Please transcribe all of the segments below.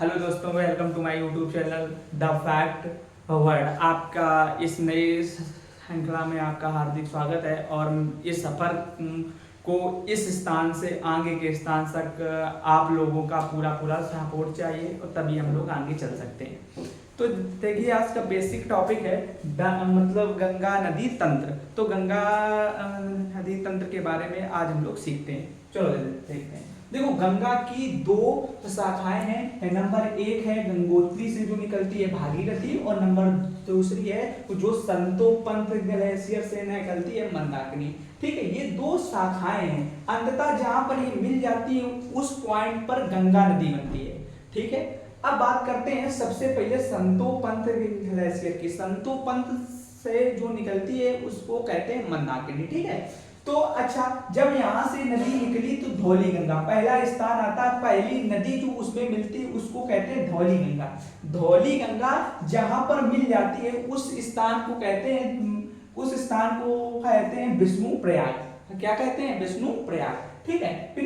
Hello दोस्तों, welcome to my YouTube channel the fact world. आपका इस नई श्रृंखला में आपका हार्दिक स्वागत है। और इस सफ़र को इस स्थान से आगे के स्थान तक आप लोगों का पूरा सपोर्ट चाहिए और तभी हम लोग आगे चल सकते हैं। तो देखिए, आज का बेसिक टॉपिक है मतलब गंगा नदी तंत्र। तो गंगा नदी तंत्र के बारे में आज हम लोग सीखते हैं। चलो देखते हैं। देखो, गंगा की दो शाखाएं हैं। नंबर एक है गंगोत्री से जो निकलती है भागीरथी, और नंबर दूसरी है जो संतोपंथ ग्लेशियर से निकलती है मंदाकिनी। ठीक है, ये दो शाखाएं हैं। अंततः जहां पर ये मिल जाती है उस पॉइंट पर गंगा नदी बनती है। ठीक है, अब बात करते हैं सबसे पहले संतोपंथ ग्लेशियर की। संतोपंथ से जो निकलती है उसको कहते हैं मंदाकिनी। ठीक है, तो अच्छा, जब यहां से नदी निकली तो धौली गंगा पहला स्थान आता है। पहली नदी जो उसमें मिलती है उसको कहते हैं धौली गंगा। धौली गंगा जहां पर मिल जाती है उस स्थान को कहते हैं विष्णु प्रयाग। क्या कहते हैं? विष्णु प्रयाग। ठीक है, फिर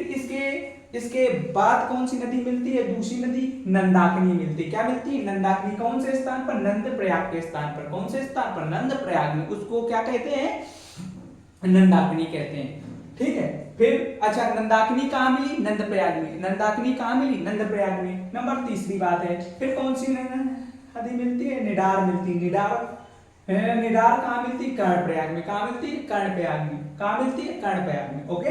इसके बाद कौन सी नदी मिलती है? दूसरी नदी नंदाकिनी मिलती है। क्या मिलती है? नंदाकिनी। कौन से स्थान पर? नंद प्रयाग के स्थान पर। कौन से स्थान पर? नंद प्रयाग में। उसको क्या कहते हैं? नंदाकिनी कहते हैं। ठीक है, फिर अच्छा, नंदाकिनी कहाँ मिली? नंद प्रयाग में। नंदाकिनी कहाँ मिली? नंद प्रयाग में। नंबर तीसरी बात है, फिर कौन सी नदी मिलती है? निडार मिलती है। निडार कहाँ मिलती है? कर्णप्रयाग में। कहाँ मिलती है? कर्णप्रयाग में। कहाँ मिलती है? कर्णप्रयाग में। ओके,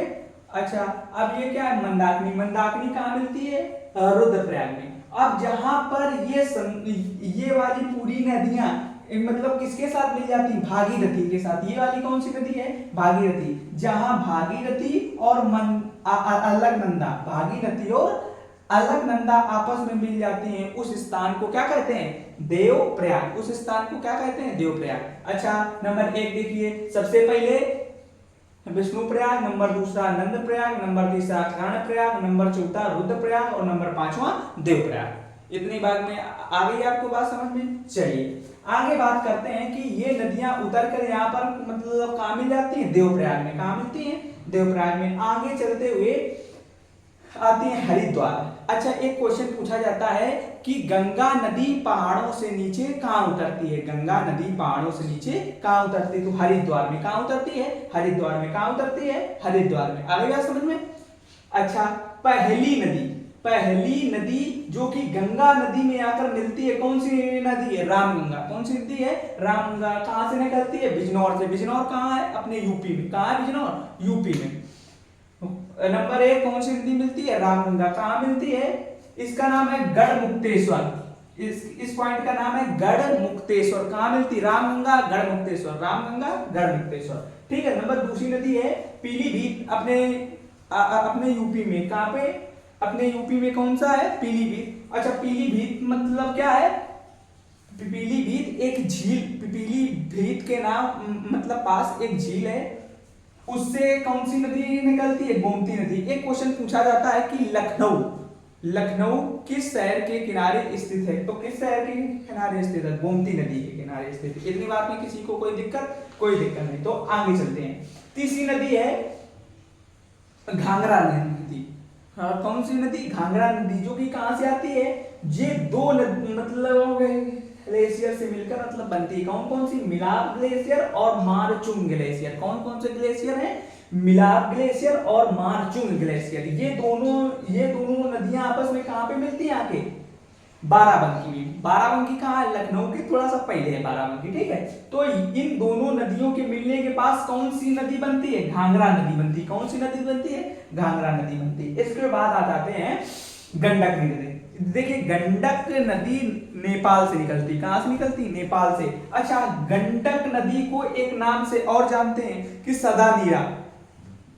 अच्छा, अब ये क्या है? मंदाकिनी। मंदाकिनी कहाँ मिलती है? रुद्रप्रयाग में। अब जहां पर ये वाली पूरी नदियां मतलब किसके साथ मिल जाती? भागीरथी के साथ। ये वाली कौन सी नदी है? भागीरथी। जहां भागीरथी और अलकनंदा, भागीरथी और अलकनंदा आपस में मिल जाती हैं, उस स्थान को क्या कहते हैं? देवप्रयाग। उस स्थान को क्या कहते हैं? देवप्रयाग। अच्छा, नंबर एक देखिए, सबसे पहले विष्णु प्रयाग, नंबर दूसरा नंद प्रयाग, नंबर तीसरा कर्ण प्रयाग, नंबर चौथा रुद्र प्रयाग और नंबर पांचवा देव प्रयाग। इतनी बात में आ गई आपको बात समझ में? चलिए आगे बात करते हैं कि ये नदियां उतर कर यहाँ पर मतलब कहाँ मिल जाती हैं? देवप्रयाग में। कहाँ मिलती हैं? देवप्रयाग में। आगे चलते हुए आती है हरिद्वार। अच्छा, एक क्वेश्चन पूछा जाता है कि गंगा नदी पहाड़ों से नीचे कहाँ उतरती है? गंगा नदी पहाड़ों से नीचे कहाँ उतरती है? तो हरिद्वार में। कहाँ उतरती है? हरिद्वार में। कहाँ उतरती है? हरिद्वार में। आ गया समझ में? अच्छा, पहली नदी जो कि गंगा नदी में आकर मिलती है, कौन सी नदी है? रामगंगा। कौन सी नदी है? रामगंगा। कहां से निकलती है? बिजनौर से। बिजनौर कहाँ है? अपने यूपी में। कहाँ है बिजनौर? यूपी में। नंबर एक कौन सी नदी मिलती है? रामगंगा। कहाँ मिलती है? इसका नाम है गढ़मुक्तेश्वर। इस पॉइंट का नाम है गढ़मुक्तेश्वर। कहाँ मिलती? रामगंगा, गढ़मुक्तेश्वर। रामगंगा, गढ़मुक्तेश्वर। ठीक है, नंबर दूसरी नदी है पीलीभीत, अपने यूपी में। कहाँ पे? अपने यूपी में। कौन सा है? पीलीभीत। अच्छा, पीलीभीत मतलब क्या है? पीलीभीत एक झील, पीलीभीत के नाम मतलब पास एक झील है, उससे कौन सी नदी निकलती है? गोमती नदी। एक क्वेश्चन पूछा जाता है कि लखनऊ किस शहर के किनारे स्थित है? तो किस शहर के किनारे स्थित है? गोमती नदी के किनारे स्थित है। इतनी बात में किसी को कोई दिक्कत नहीं। तो आगे चलते हैं। तीसरी नदी है घाघरा नदी। हाँ, कौन सी नदी? घाघरा नदी, जो कि कहां से आती है? ये दो मतलब ग्लेशियर से मिलकर मतलब बनती है। कौन सी? मिलाप ग्लेशियर और मारचुंग ग्लेशियर। कौन से ग्लेशियर है? मिलाप ग्लेशियर और मारचुंग ग्लेशियर। ये दोनों नदियां आपस में कहां पे मिलती हैं? आके बाराबंकी में। बाराबंकी कहाँ है? लखनऊ के थोड़ा सा पहले है बाराबंकी। ठीक है, तो इन दोनों नदियों के मिलने के पास कौन सी नदी बनती है? घाघरा नदी बनती है। कौन सी नदी बनती है? घाघरा नदी बनती है। इसके बाद आ जाते हैं गंडक नदी। देखिए, गंडक नदी नेपाल से निकलती। कहां से निकलती? नेपाल से। अच्छा, गंडक नदी को एक नाम से और जानते हैं कि सदा नीरा।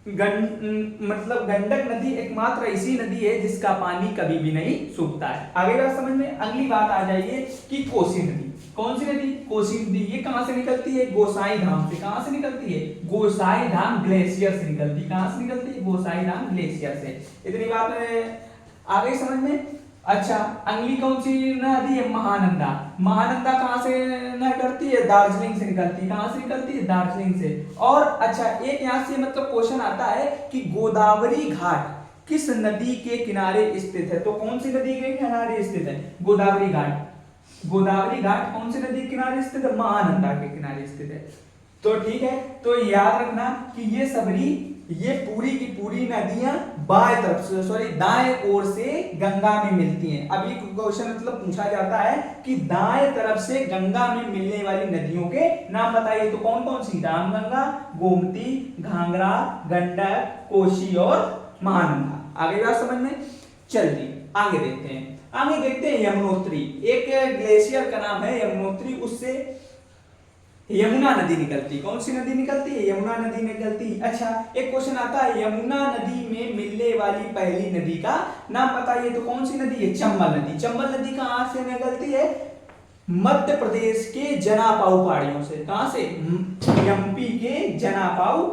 मतलब गंडक नदी एकमात्र ऐसी नदी है जिसका पानी कभी भी नहीं सूखता है। आगे बात समझ में? अगली बात आ जाइए कि कोसी नदी। कौन सी नदी? कोसी नदी। ये कहां से निकलती है? गोसाई धाम से। कहां से निकलती है? गोसाई धाम ग्लेशियर से निकलती है। कहां से निकलती है? गोसाई धाम ग्लेशियर से। इतनी बात आ गई समझ में? अच्छा, अगली कौन सी नदी है? महानंदा। महानंदा कहां से निकलती है? दार्जिलिंग से निकलती है। कहां से निकलती है? दार्जिलिंग से। और अच्छा, एक यहां से मतलब क्वेश्चन आता है कि गोदावरी घाट किस नदी के किनारे स्थित है? तो कौन सी नदी के किनारे स्थित है? गोदावरी घाट। गोदावरी घाट कौन सी नदी के किनारे स्थित है? महानंदा के किनारे स्थित है। तो ठीक है, तो याद रखना कि ये पूरी की पूरी नदियां बाएं तरफ से, सॉरी दाएं ओर से गंगा में मिलती हैं। अब ये क्वेश्चन मतलब पूछा जाता है कि दाएं तरफ से गंगा में मिलने वाली नदियों के नाम बताइए। तो कौन कौन सी? रामगंगा, गोमती, घाघरा, गंडक, कोसी और महानंदा। आगे बात समझ में? चलिए आगे देखते हैं। आगे देखते हैं यमुनोत्री। एक ग्लेशियर का नाम है यमुनोत्री, उससे यमुना नदी निकलती। कौन सी नदी निकलती है? यमुना नदी निकलती। अच्छा, एक क्वेश्चन आता है, यमुना नदी में मिलने वाली पहली नदी का नाम बताइए। तो कौन सी नदी है? चंबल नदी। चंबल नदी कहां से निकलती है? मध्य प्रदेश के जनापाऊ पहाड़ियों से। कहां से? एमपी के जनापाऊ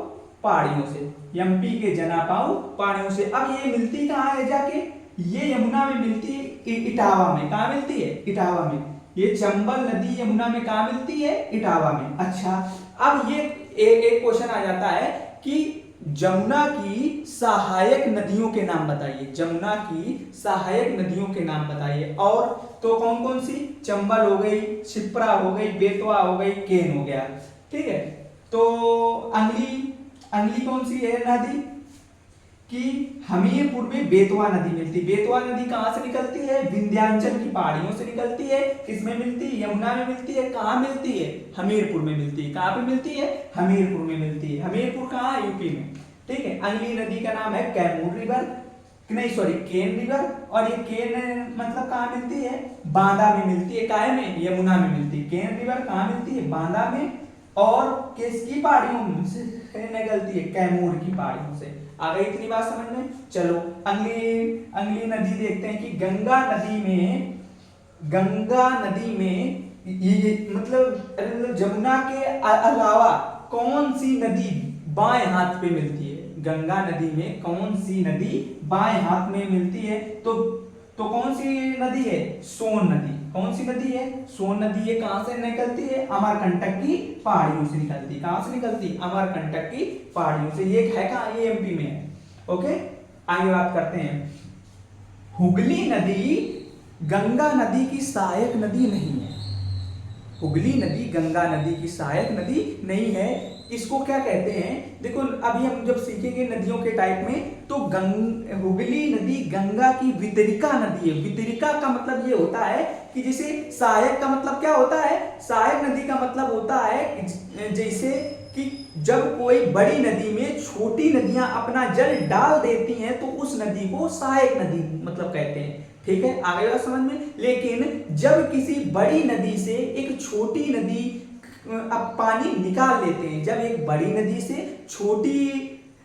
पहाड़ियों से। एमपी के जनापाऊ पहाड़ियों से। अब ये मिलती कहां है जाके? ये यमुना में मिलती है इटावा में। कहां मिलती है? इटावा में। ये चंबल नदी यमुना में कहां मिलती है? इटावा में। अच्छा, अब ये एक क्वेश्चन आ जाता है कि जमुना की सहायक नदियों के नाम बताइए। जमुना की सहायक नदियों के नाम बताइए। और तो कौन कौन सी? चंबल हो गई, शिप्रा हो गई, बेतवा हो गई, केन हो गया। ठीक है, तो अंगली कौन सी है नदी? कि हमीरपुर में बेतवा नदी मिलती। बेतवा नदी कहां से निकलती है? विंध्याचल की पहाड़ियों से निकलती है। किसमें मिलती है? यमुना में मिलती है। कहां मिलती है? हमीरपुर में मिलती है। कहां पे मिलती है? हमीरपुर में मिलती है। हमीरपुर कहां है? यूपी में। ठीक है, अगली नदी का नाम है कैमूर रिवर, नहीं सॉरी केन रिवर। और ये केन मतलब कहां मिलती है? बांदा में मिलती है। काहे में? यमुना में मिलती है। केन रिवर कहां मिलती है? बांदा में। और किसकी पहाड़ियों से निकलती है? कैमूर की पहाड़ियों से। आ गई इतनी बात समझ में? चलो अगली नदी देखते हैं कि गंगा नदी में ये मतलब जमुना के अलावा कौन सी नदी बाएं हाथ पे मिलती है? गंगा नदी में कौन सी नदी बाएं हाथ में मिलती है? तो कौन सी नदी है? सोन नदी। कौन सी नदी है? सोन नदी। ये कहां से निकलती है? अमरकंटक की पहाड़ियों से निकलती। कहां से निकलती? अमरकंटक की पहाड़ियों से। ये है कहां? ये एमपी में है। ओके, आगे बात करते हैं। हुगली नदी गंगा नदी की सहायक नदी नहीं है। हुगली नदी गंगा नदी की सहायक नदी नहीं है। इसको क्या कहते हैं? देखो अभी हम जब सीखेंगे नदियों के टाइप में, तो हुगली नदी गंगा की वितरिका नदी है। वितरिका का मतलब ये होता है कि जैसे सहायक का मतलब क्या होता है? सहायक नदी का मतलब होता है जैसे कि जब कोई बड़ी नदी में छोटी नदियां अपना जल डाल देती हैं तो उस नदी को सहायक नदी मतलब कहते हैं। ठीक है, आ गया समझ में? लेकिन जब किसी बड़ी नदी से एक छोटी नदी अब पानी निकाल लेते हैं, जब एक बड़ी नदी से छोटी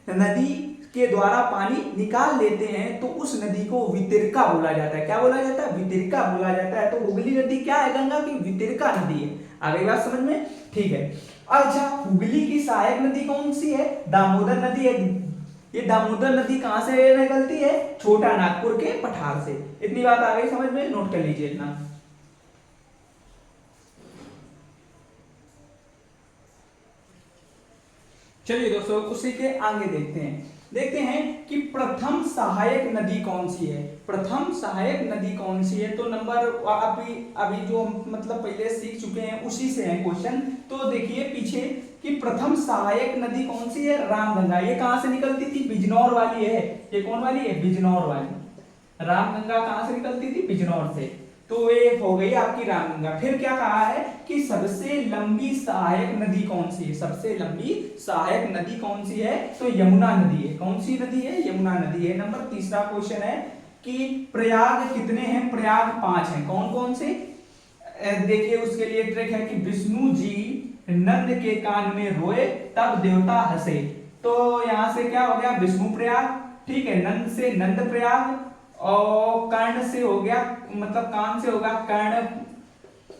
नदी के द्वारा पानी निकाल लेते हैं तो उस नदी को वितरिका बोला जाता है। क्या बोला जाता है? वितरिका बोला जाता है। तो हुगली नदी क्या है? गंगा की वितरिका नदी है। आ गई बात समझ में? ठीक है। अच्छा, हुगली की सहायक नदी कौन सी है? दामोदर नदी है। ये दामोदर नदी कहां से निकलती है? छोटा नागपुर के पठार से। इतनी बात आ गई समझ में? नोट कर लीजिए इतना। चलिए दोस्तों, उसी के आगे देखते हैं कि प्रथम सहायक नदी कौन सी है। प्रथम सहायक नदी कौन सी है? तो नंबर अभी जो मतलब पहले सीख चुके हैं उसी से है क्वेश्चन। तो देखिए पीछे कि प्रथम सहायक नदी कौन सी है? रामगंगा। ये कहां से निकलती थी? बिजनौर वाली है। ये कौन वाली है? बिजनौर वाली। रामगंगा कहां से निकलती थी? बिजनौर से। तो ये हो गई आपकी रामगंगा। फिर क्या कहा है कि सबसे लंबी सहायक नदी कौन सी है? सबसे लंबी सहायक नदी कौन सी है? तो यमुना नदी है। कौन सी नदी है? यमुना नदी है। नंबर तीसरा क्वेश्चन है कि प्रयाग कितने हैं? प्रयाग 5 हैं। कौन कौन से? देखिए उसके लिए ट्रिक है कि विष्णु जी नंद के कान में रोए तब देवता हंसे। तो यहां से क्या हो गया? विष्णु प्रयाग। ठीक है, नंद से नंद प्रयाग, और कर्ण से हो गया मतलब कान से होगा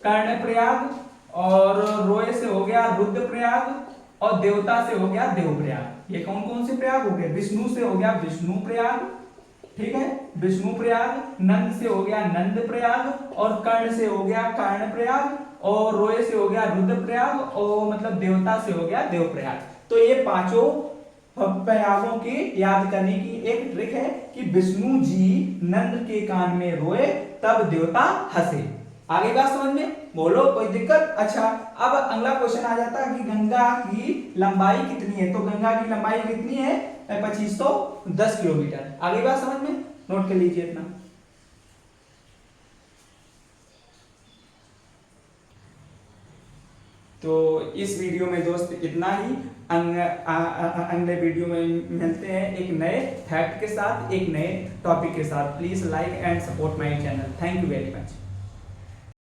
कर्ण प्रयाग, और रोय से हो गया रुद्र प्रयाग, और देवता से हो गया देव प्रयाग। ये कौन कौन से प्रयाग हो गए? विष्णु से हो गया विष्णु प्रयाग। ठीक है, विष्णु प्रयाग। नंद से हो गया नंद प्रयाग, और कर्ण से हो गया कर्ण प्रयाग, और रोय से हो गया रुद्र प्रयाग, और मतलब देवता से हो गया देव प्रयाग। तो ये पांचों प्रयागों की याद करने की एक ट्रिक है कि विष्णु जी नंद के कान में रोए तब देवता हंसे। आगे बात समझ में, बोलो कोई दिक्कत? अच्छा, अब अगला क्वेश्चन आ जाता है कि गंगा की लंबाई कितनी है। तो गंगा की लंबाई कितनी है? 2510 किलोमीटर। आगे बात समझ में, नोट कर लीजिए इतना। तो इस वीडियो में दोस्त इतना ही। अगले वीडियो में मिलते हैं एक नए फैक्ट के साथ, एक नए टॉपिक के साथ। Please like and support my channel. Thank you very much.